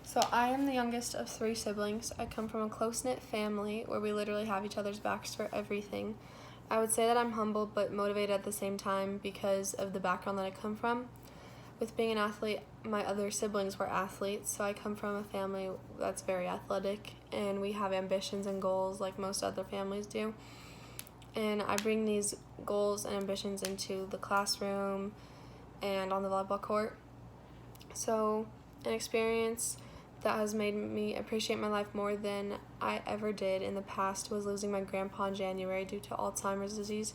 So I am the youngest of 3 siblings. I come from a close-knit family where we literally have each other's backs for everything. I would say that I'm humble but motivated at the same time because of the background that I come from. With being an athlete, my other siblings were athletes, so I come from a family that's very athletic, and we have ambitions and goals like most other families do. And I bring these goals and ambitions into the classroom and on the volleyball court. So an experience that has made me appreciate my life more than I ever did in the past was losing my grandpa in January due to Alzheimer's disease.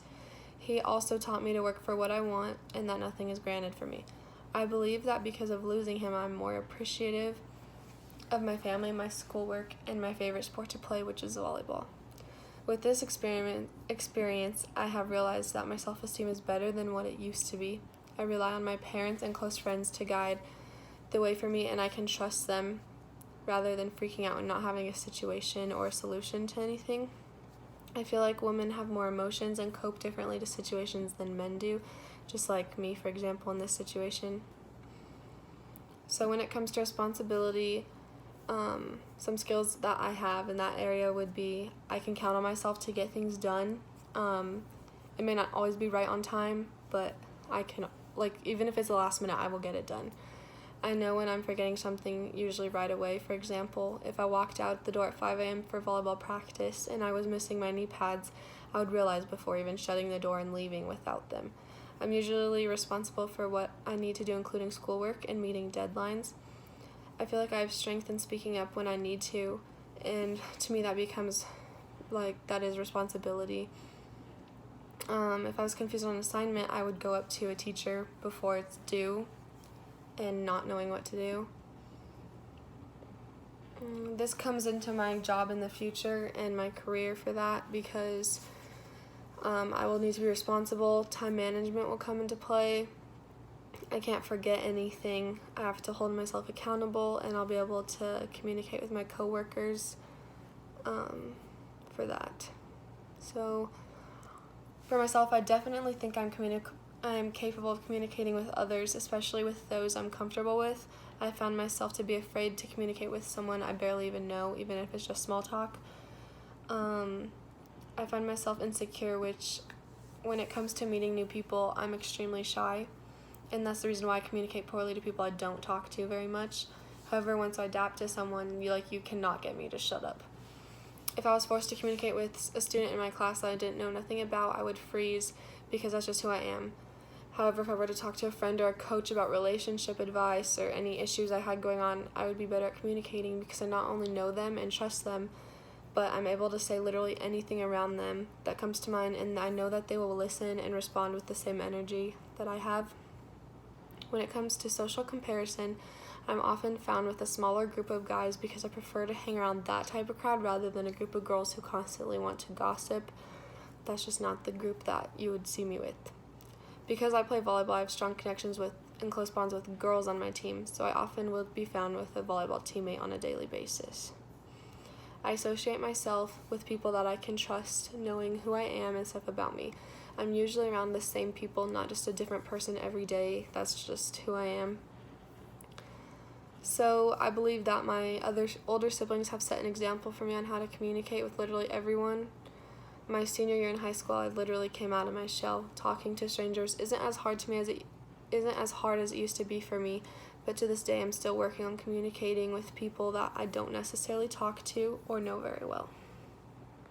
He also taught me to work for what I want and that nothing is granted for me. I believe that because of losing him, I'm more appreciative of my family, my schoolwork, and my favorite sport to play, which is volleyball. With this experience, I have realized that my self-esteem is better than what it used to be. I rely on my parents and close friends to guide the way for me, and I can trust them rather than freaking out and not having a situation or a solution to anything. I feel like women have more emotions and cope differently to situations than men do, just like me, for example, in this situation. So when it comes to responsibility, some skills that I have in that area would be I can count on myself to get things done. It may not always be right on time, but I can, even if it's the last minute, I will get it done. I know when I'm forgetting something usually right away. For example, if I walked out the door at 5 a.m. for volleyball practice and I was missing my knee pads, I would realize before even shutting the door and leaving without them. I'm usually responsible for what I need to do, including schoolwork and meeting deadlines. I feel like I have strength in speaking up when I need to, and to me that becomes that is responsibility. If I was confused on an assignment, I would go up to a teacher before it's due and not knowing what to do. This comes into my job in the future and my career for that because I will need to be responsible. Time management will come into play. I can't forget anything. I have to hold myself accountable, and I'll be able to communicate with my coworkers for that. So for myself, I definitely think I'm capable of communicating with others, especially with those I'm comfortable with. I found myself to be afraid to communicate with someone I barely even know, even if it's just small talk. I find myself insecure, which when it comes to meeting new people, I'm extremely shy, and that's the reason why I communicate poorly to people I don't talk to very much. However, once I adapt to someone, you cannot get me to shut up. If I was forced to communicate with a student in my class that I didn't know nothing about, I would freeze because that's just who I am. However, if I were to talk to a friend or a coach about relationship advice or any issues I had going on, I would be better at communicating because I not only know them and trust them, but I'm able to say literally anything around them that comes to mind, and I know that they will listen and respond with the same energy that I have. When it comes to social comparison, I'm often found with a smaller group of guys because I prefer to hang around that type of crowd rather than a group of girls who constantly want to gossip. That's just not the group that you would see me with. Because I play volleyball, I have strong connections with and close bonds with girls on my team, so I often will be found with a volleyball teammate on a daily basis. I associate myself with people that I can trust, knowing who I am and stuff about me. I'm usually around the same people, not just a different person every day. That's just who I am. So I believe that my other older siblings have set an example for me on how to communicate with literally everyone. My senior year in high school, I literally came out of my shell. Talking to strangers isn't as hard as it used to be for me, but to this day I'm still working on communicating with people that I don't necessarily talk to or know very well.